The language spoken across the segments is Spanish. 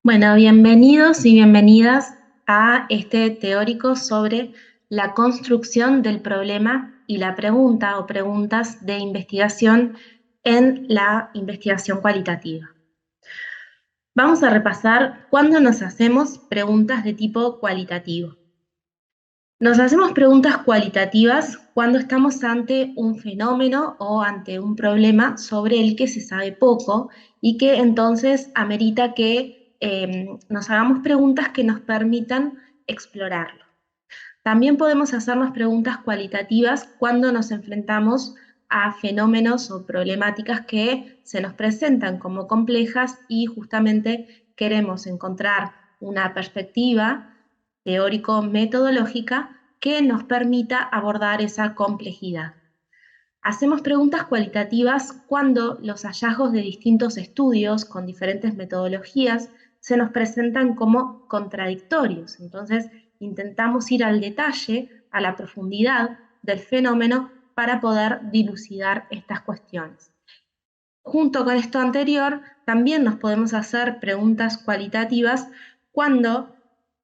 Bueno, bienvenidos y bienvenidas a este teórico sobre la construcción del problema y la pregunta o preguntas de investigación en la investigación cualitativa. Vamos a repasar cuándo nos hacemos preguntas de tipo cualitativo. Nos hacemos preguntas cualitativas cuando estamos ante un fenómeno o ante un problema sobre el que se sabe poco y que entonces amerita que nos hagamos preguntas que nos permitan explorarlo. También podemos hacernos preguntas cualitativas cuando nos enfrentamos a fenómenos o problemáticas que se nos presentan como complejas y justamente queremos encontrar una perspectiva teórico-metodológica que nos permita abordar esa complejidad. Hacemos preguntas cualitativas cuando los hallazgos de distintos estudios con diferentes metodologías se nos presentan como contradictorios. Entonces, intentamos ir al detalle, a la profundidad del fenómeno para poder dilucidar estas cuestiones. Junto con esto anterior, también nos podemos hacer preguntas cualitativas cuando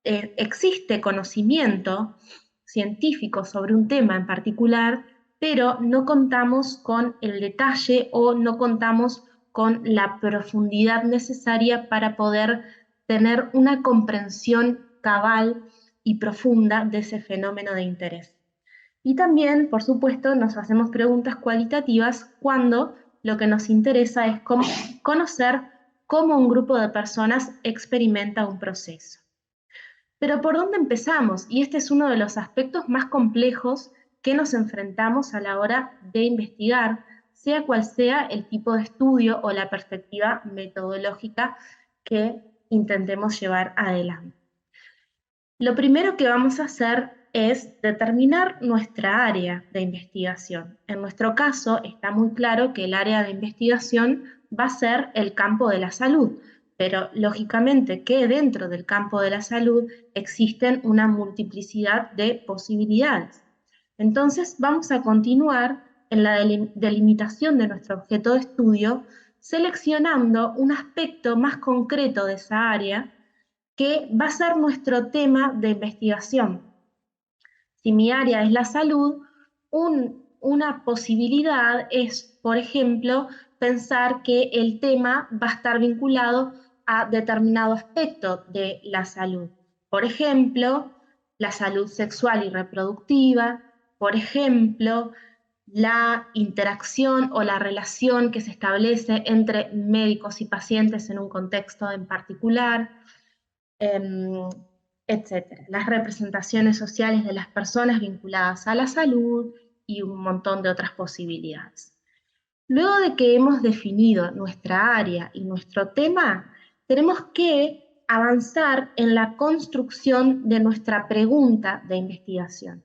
existe conocimiento científico sobre un tema en particular, pero no contamos con el detalle o no contamos con la profundidad necesaria para poder tener una comprensión cabal y profunda de ese fenómeno de interés. Y también, por supuesto, nos hacemos preguntas cualitativas cuando lo que nos interesa es conocer cómo un grupo de personas experimenta un proceso. Pero ¿por dónde empezamos? Y este es uno de los aspectos más complejos que nos enfrentamos a la hora de investigar, sea cual sea el tipo de estudio o la perspectiva metodológica que intentemos llevar adelante. Lo primero que vamos a hacer es determinar nuestra área de investigación. En nuestro caso, está muy claro que el área de investigación va a ser el campo de la salud, pero lógicamente que dentro del campo de la salud existen una multiplicidad de posibilidades. Entonces, vamos a continuar en la delimitación de nuestro objeto de estudio, seleccionando un aspecto más concreto de esa área que va a ser nuestro tema de investigación. Si mi área es la salud, una posibilidad es, por ejemplo, pensar que el tema va a estar vinculado a determinado aspecto de la salud. Por ejemplo, la salud sexual y reproductiva, por ejemplo, la interacción o la relación que se establece entre médicos y pacientes en un contexto en particular, etcétera. Las representaciones sociales de las personas vinculadas a la salud y un montón de otras posibilidades. Luego de que hemos definido nuestra área y nuestro tema, tenemos que avanzar en la construcción de nuestra pregunta de investigación.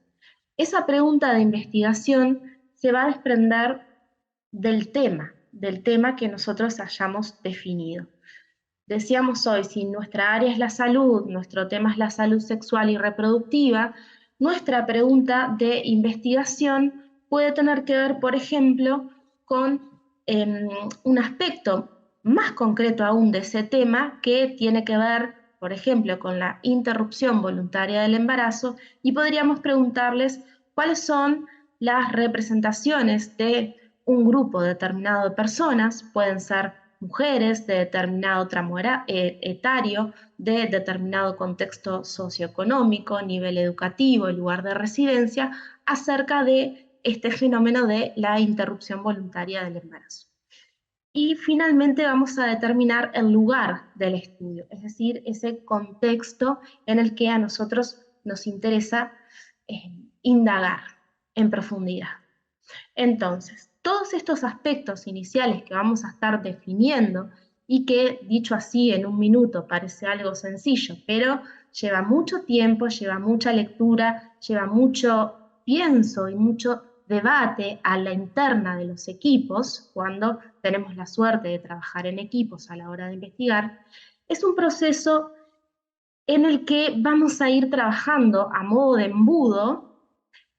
Esa pregunta de investigación se va a desprender del tema que nosotros hayamos definido. Decíamos hoy, si nuestra área es la salud, nuestro tema es la salud sexual y reproductiva, nuestra pregunta de investigación puede tener que ver, por ejemplo, con un aspecto más concreto aún de ese tema que tiene que ver, por ejemplo, con la interrupción voluntaria del embarazo y podríamos preguntarles cuáles son las representaciones de un grupo determinado de personas, pueden ser mujeres de determinado tramo etario, de determinado contexto socioeconómico, nivel educativo, lugar de residencia, acerca de este fenómeno de la interrupción voluntaria del embarazo. Y finalmente vamos a determinar el lugar del estudio, es decir, ese contexto en el que a nosotros nos interesa indagar en profundidad. Entonces, todos estos aspectos iniciales que vamos a estar definiendo y que, dicho así en un minuto, parece algo sencillo, pero lleva mucho tiempo, lleva mucha lectura, lleva mucho pienso y mucho debate a la interna de los equipos, cuando tenemos la suerte de trabajar en equipos a la hora de investigar, es un proceso en el que vamos a ir trabajando a modo de embudo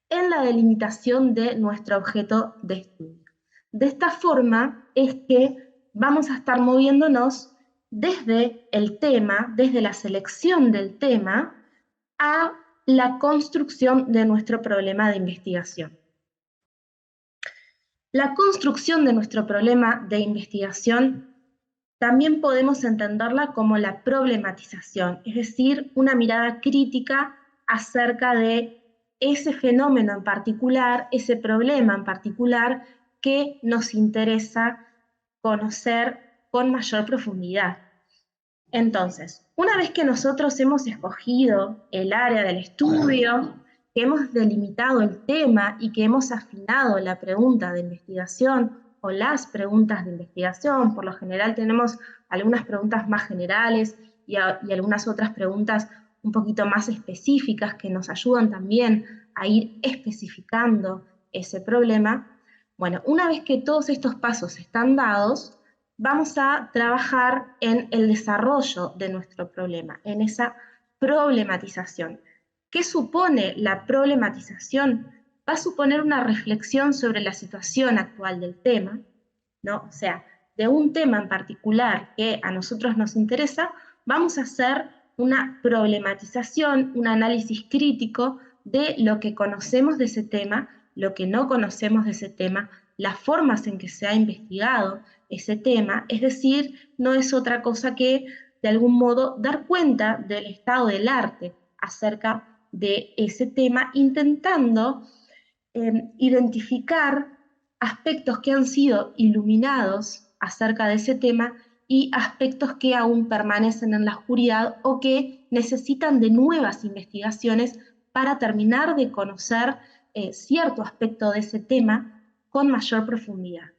en la delimitación de nuestro objeto de estudio. De esta forma es que vamos a estar moviéndonos desde el tema, desde la selección del tema, a la construcción de nuestro problema de investigación. La construcción de nuestro problema de investigación también podemos entenderla como la problematización, es decir, una mirada crítica acerca de ese fenómeno en particular, ese problema en particular que nos interesa conocer con mayor profundidad. Entonces, una vez que nosotros hemos escogido el área del estudio, que hemos delimitado el tema y que hemos afinado la pregunta de investigación o las preguntas de investigación, por lo general tenemos algunas preguntas más generales y algunas otras preguntas un poquito más específicas que nos ayudan también a ir especificando ese problema. Bueno, una vez que todos estos pasos están dados, vamos a trabajar en el desarrollo de nuestro problema, en esa problematización. ¿Qué supone la problematización? Va a suponer una reflexión sobre la situación actual del tema, ¿no? O sea, de un tema en particular que a nosotros nos interesa, vamos a hacer una problematización, un análisis crítico de lo que conocemos de ese tema, lo que no conocemos de ese tema, las formas en que se ha investigado ese tema, es decir, no es otra cosa que, de algún modo, dar cuenta del estado del arte acerca de ese tema, intentando identificar aspectos que han sido iluminados acerca de ese tema y aspectos que aún permanecen en la oscuridad o que necesitan de nuevas investigaciones para terminar de conocer cierto aspecto de ese tema con mayor profundidad.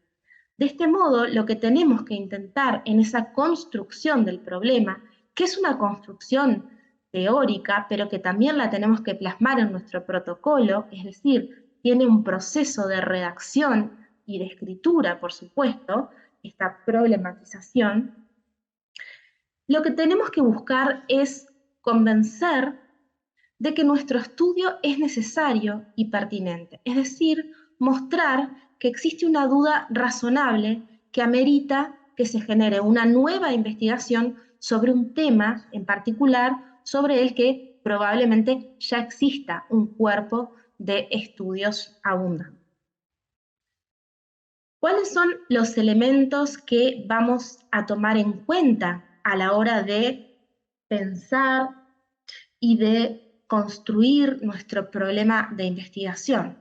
De este modo, lo que tenemos que intentar en esa construcción del problema, que es una construcción teórica, pero que también la tenemos que plasmar en nuestro protocolo, es decir, tiene un proceso de redacción y de escritura, por supuesto, esta problematización, lo que tenemos que buscar es convencer de que nuestro estudio es necesario y pertinente, es decir, mostrar que existe una duda razonable que amerita que se genere una nueva investigación sobre un tema en particular sobre el que probablemente ya exista un cuerpo de estudios abundante. ¿Cuáles son los elementos que vamos a tomar en cuenta a la hora de pensar y de construir nuestro problema de investigación?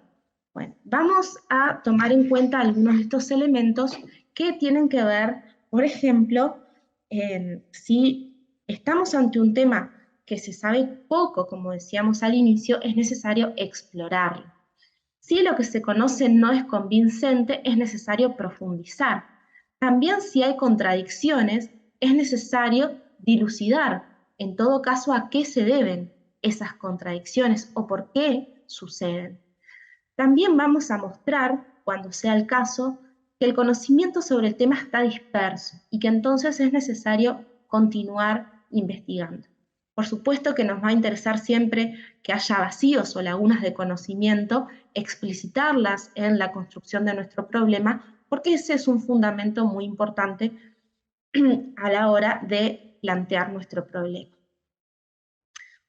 Bueno, vamos a tomar en cuenta algunos de estos elementos que tienen que ver, por ejemplo, si estamos ante un tema que se sabe poco, como decíamos al inicio, es necesario explorarlo. Si lo que se conoce no es convincente, es necesario profundizar. También si hay contradicciones, es necesario dilucidar, en todo caso, a qué se deben esas contradicciones o por qué suceden. También vamos a mostrar, cuando sea el caso, que el conocimiento sobre el tema está disperso y que entonces es necesario continuar investigando. Por supuesto que nos va a interesar siempre que haya vacíos o lagunas de conocimiento, explicitarlas en la construcción de nuestro problema, porque ese es un fundamento muy importante a la hora de plantear nuestro problema.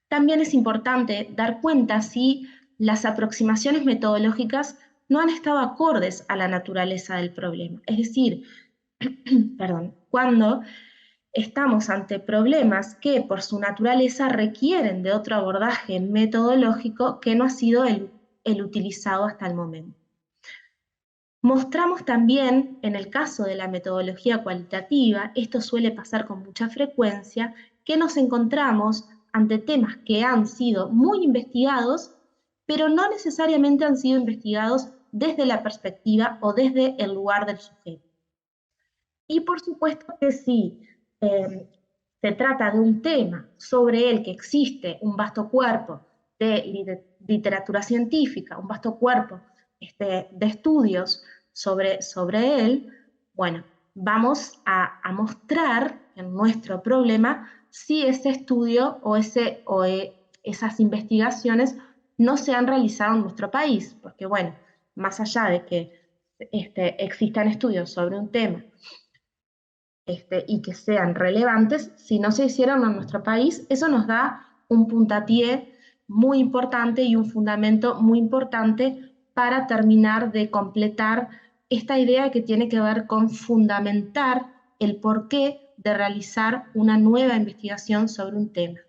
También es importante dar cuenta si las aproximaciones metodológicas no han estado acordes a la naturaleza del problema. Es decir, cuando estamos ante problemas que por su naturaleza requieren de otro abordaje metodológico que no ha sido el utilizado hasta el momento. Mostramos también, en el caso de la metodología cualitativa, esto suele pasar con mucha frecuencia, que nos encontramos ante temas que han sido muy investigados, pero no necesariamente han sido investigados desde la perspectiva o desde el lugar del sujeto. Y por supuesto que si se trata de un tema sobre el que existe un vasto cuerpo de literatura científica, un vasto cuerpo de estudios sobre él, bueno, vamos a mostrar en nuestro problema si ese estudio o esas investigaciones no se han realizado en nuestro país, porque bueno, más allá de que existan estudios sobre un tema y que sean relevantes, si no se hicieron en nuestro país, eso nos da un puntapié muy importante y un fundamento muy importante para terminar de completar esta idea que tiene que ver con fundamentar el porqué de realizar una nueva investigación sobre un tema.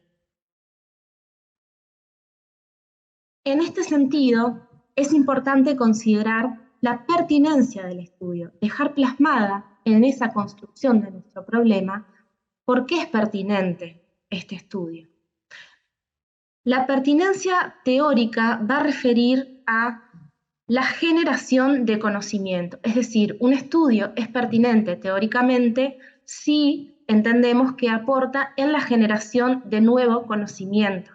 En este sentido, es importante considerar la pertinencia del estudio, dejar plasmada en esa construcción de nuestro problema por qué es pertinente este estudio. La pertinencia teórica va a referir a la generación de conocimiento, es decir, un estudio es pertinente teóricamente si entendemos que aporta en la generación de nuevo conocimiento.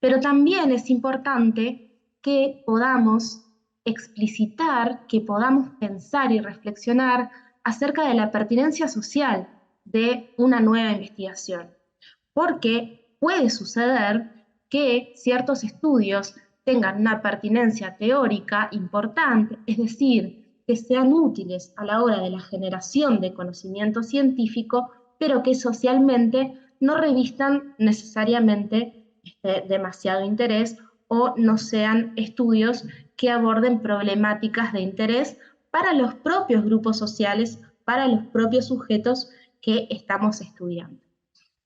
Pero también es importante que podamos explicitar, que podamos pensar y reflexionar acerca de la pertinencia social de una nueva investigación, porque puede suceder que ciertos estudios tengan una pertinencia teórica importante, es decir, que sean útiles a la hora de la generación de conocimiento científico, pero que socialmente no revistan necesariamente demasiado interés o no sean estudios que aborden problemáticas de interés para los propios grupos sociales, para los propios sujetos que estamos estudiando.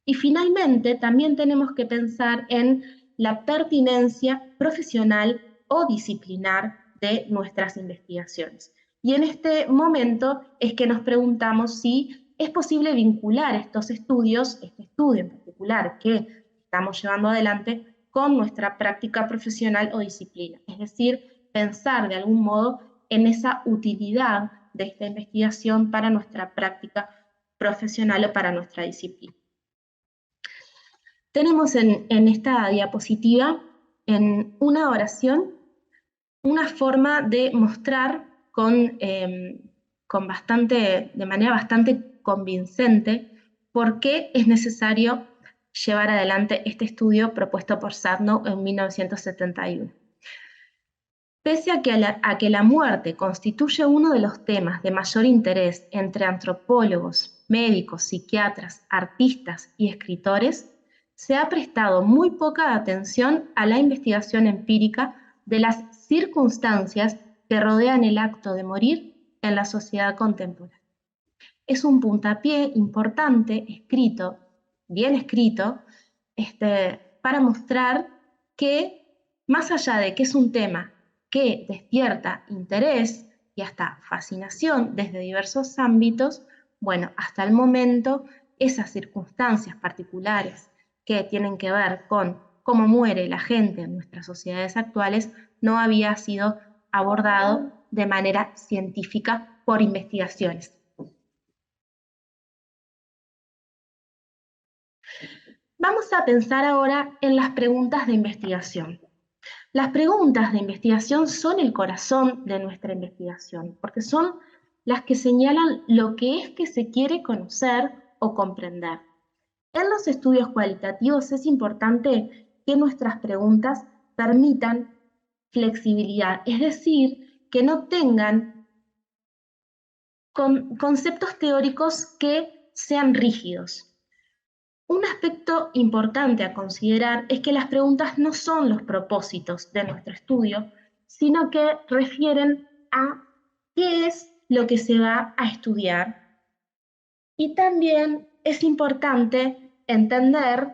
Y finalmente, también tenemos que pensar en la pertinencia profesional o disciplinar de nuestras investigaciones. Y en este momento es que nos preguntamos si es posible vincular estos estudios, este estudio en particular que estamos llevando adelante, con nuestra práctica profesional o disciplina. Es decir, pensar de algún modo en esa utilidad de esta investigación para nuestra práctica profesional o para nuestra disciplina. Tenemos en esta diapositiva, en una oración, una forma de mostrar de manera bastante convincente por qué es necesario llevar adelante este estudio propuesto por Sadnow en 1971. Pese a que la muerte constituye uno de los temas de mayor interés entre antropólogos, médicos, psiquiatras, artistas y escritores, se ha prestado muy poca atención a la investigación empírica de las circunstancias que rodean el acto de morir en la sociedad contemporánea. Es un puntapié importante, bien escrito, para mostrar que, más allá de que es un tema que despierta interés y hasta fascinación desde diversos ámbitos, bueno, hasta el momento esas circunstancias particulares que tienen que ver con cómo muere la gente en nuestras sociedades actuales no había sido abordado de manera científica por investigaciones. Vamos a pensar ahora en las preguntas de investigación. Las preguntas de investigación son el corazón de nuestra investigación, porque son las que señalan lo que es que se quiere conocer o comprender. En los estudios cualitativos es importante que nuestras preguntas permitan flexibilidad, es decir, que no tengan conceptos teóricos que sean rígidos. Un aspecto importante a considerar es que las preguntas no son los propósitos de nuestro estudio, sino que refieren a qué es lo que se va a estudiar. Y también es importante entender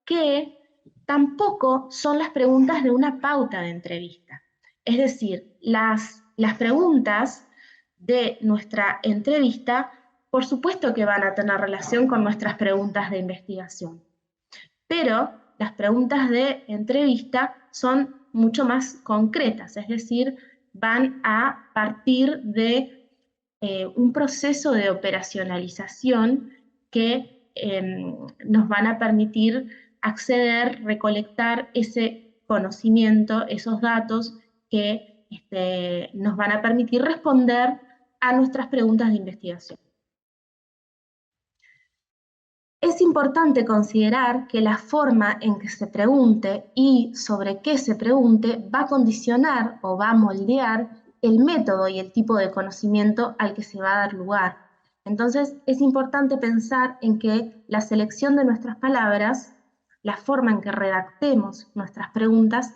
que tampoco son las preguntas de una pauta de entrevista. Es decir, las preguntas de nuestra entrevista, por supuesto que van a tener relación con nuestras preguntas de investigación, pero las preguntas de entrevista son mucho más concretas, es decir, van a partir de un proceso de operacionalización que nos van a permitir acceder, recolectar ese conocimiento, esos datos que nos van a permitir responder a nuestras preguntas de investigación. Es importante considerar que la forma en que se pregunte y sobre qué se pregunte va a condicionar o va a moldear el método y el tipo de conocimiento al que se va a dar lugar. Entonces, es importante pensar en que la selección de nuestras palabras, la forma en que redactemos nuestras preguntas,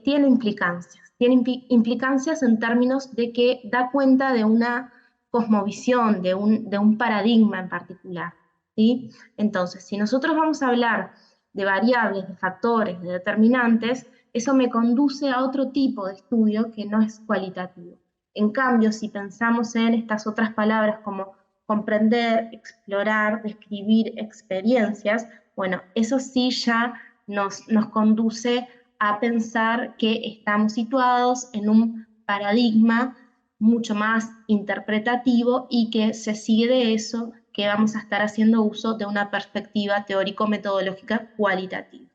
tiene implicancias. Tiene implicancias en términos de que da cuenta de una cosmovisión, de un paradigma en particular. ¿Sí? Entonces, si nosotros vamos a hablar de variables, de factores, de determinantes, eso me conduce a otro tipo de estudio que no es cualitativo. En cambio, si pensamos en estas otras palabras como comprender, explorar, describir experiencias, bueno, eso sí ya nos conduce a pensar que estamos situados en un paradigma mucho más interpretativo y que se sigue de eso que vamos a estar haciendo uso de una perspectiva teórico-metodológica cualitativa.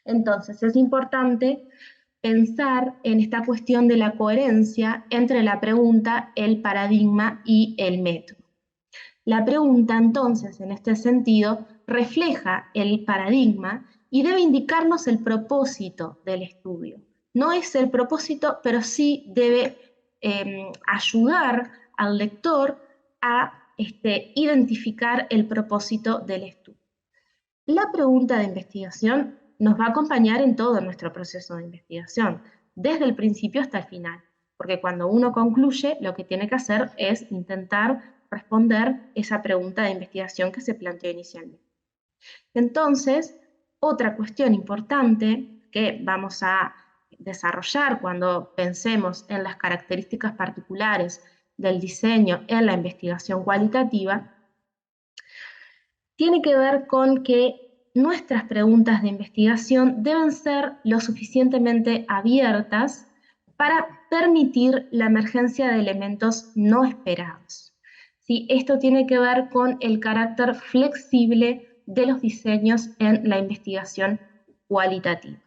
Entonces, es importante pensar en esta cuestión de la coherencia entre la pregunta, el paradigma y el método. La pregunta, entonces, en este sentido, refleja el paradigma y debe indicarnos el propósito del estudio. No es el propósito, pero sí debe ayudar al lector a identificar el propósito del estudio. La pregunta de investigación nos va a acompañar en todo nuestro proceso de investigación, desde el principio hasta el final, porque cuando uno concluye, lo que tiene que hacer es intentar responder esa pregunta de investigación que se planteó inicialmente. Entonces, otra cuestión importante que vamos a desarrollar cuando pensemos en las características particulares del diseño en la investigación cualitativa tiene que ver con que nuestras preguntas de investigación deben ser lo suficientemente abiertas para permitir la emergencia de elementos no esperados. ¿Sí? Esto tiene que ver con el carácter flexible de los diseños en la investigación cualitativa.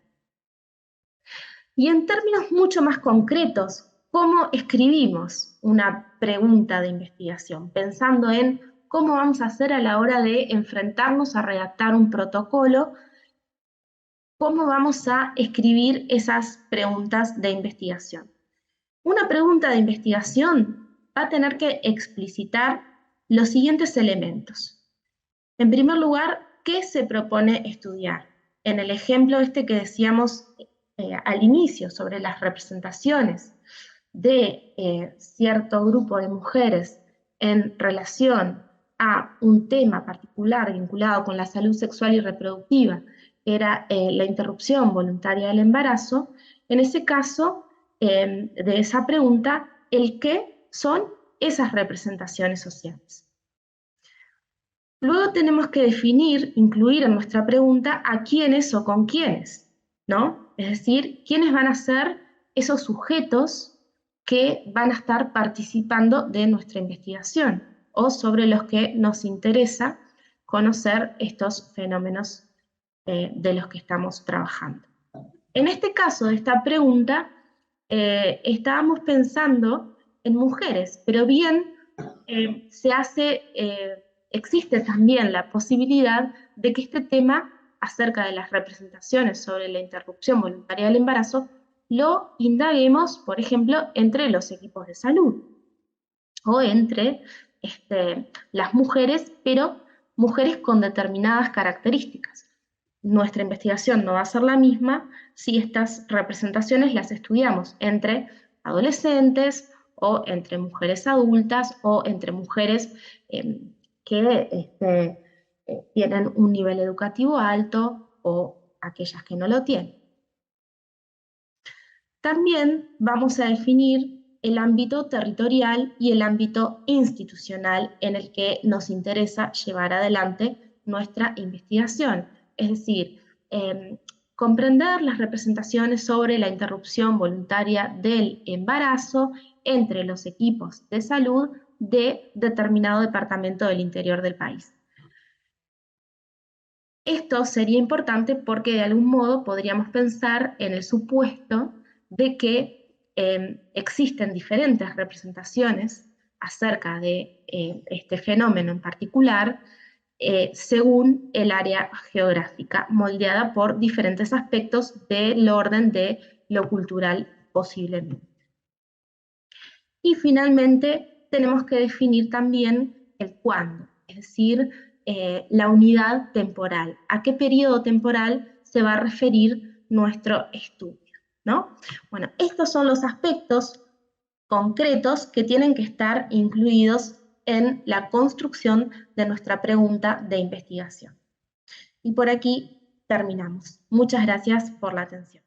Y en términos mucho más concretos, ¿cómo escribimos una pregunta de investigación? Pensando en cómo vamos a hacer a la hora de enfrentarnos a redactar un protocolo, cómo vamos a escribir esas preguntas de investigación. Una pregunta de investigación va a tener que explicitar los siguientes elementos. En primer lugar, ¿qué se propone estudiar? En el ejemplo que decíamos al inicio sobre las representaciones de cierto grupo de mujeres en relación a un tema particular vinculado con la salud sexual y reproductiva, que era la interrupción voluntaria del embarazo, en ese caso de esa pregunta, el qué son esas representaciones sociales. Luego tenemos que definir, incluir en nuestra pregunta a quiénes o con quiénes, ¿no? Es decir, quiénes van a ser esos sujetos que van a estar participando de nuestra investigación o sobre los que nos interesa conocer estos fenómenos de los que estamos trabajando. En este caso de esta pregunta, estábamos pensando en mujeres, pero bien existe también la posibilidad de que este tema acerca de las representaciones sobre la interrupción voluntaria del embarazo lo indaguemos, por ejemplo, entre los equipos de salud o entre las mujeres, pero mujeres con determinadas características. Nuestra investigación no va a ser la misma si estas representaciones las estudiamos entre adolescentes o entre mujeres adultas o entre mujeres que tienen un nivel educativo alto o aquellas que no lo tienen. También vamos a definir el ámbito territorial y el ámbito institucional en el que nos interesa llevar adelante nuestra investigación. Es decir, comprender las representaciones sobre la interrupción voluntaria del embarazo entre los equipos de salud de determinado departamento del interior del país. Esto sería importante porque de algún modo podríamos pensar en el supuesto de que existen diferentes representaciones acerca de este fenómeno en particular según el área geográfica, moldeada por diferentes aspectos del orden de lo cultural posiblemente. Y finalmente tenemos que definir también el cuándo, es decir, la unidad temporal. ¿A qué periodo temporal se va a referir nuestro estudio? ¿No? Bueno, estos son los aspectos concretos que tienen que estar incluidos en la construcción de nuestra pregunta de investigación. Y por aquí terminamos. Muchas gracias por la atención.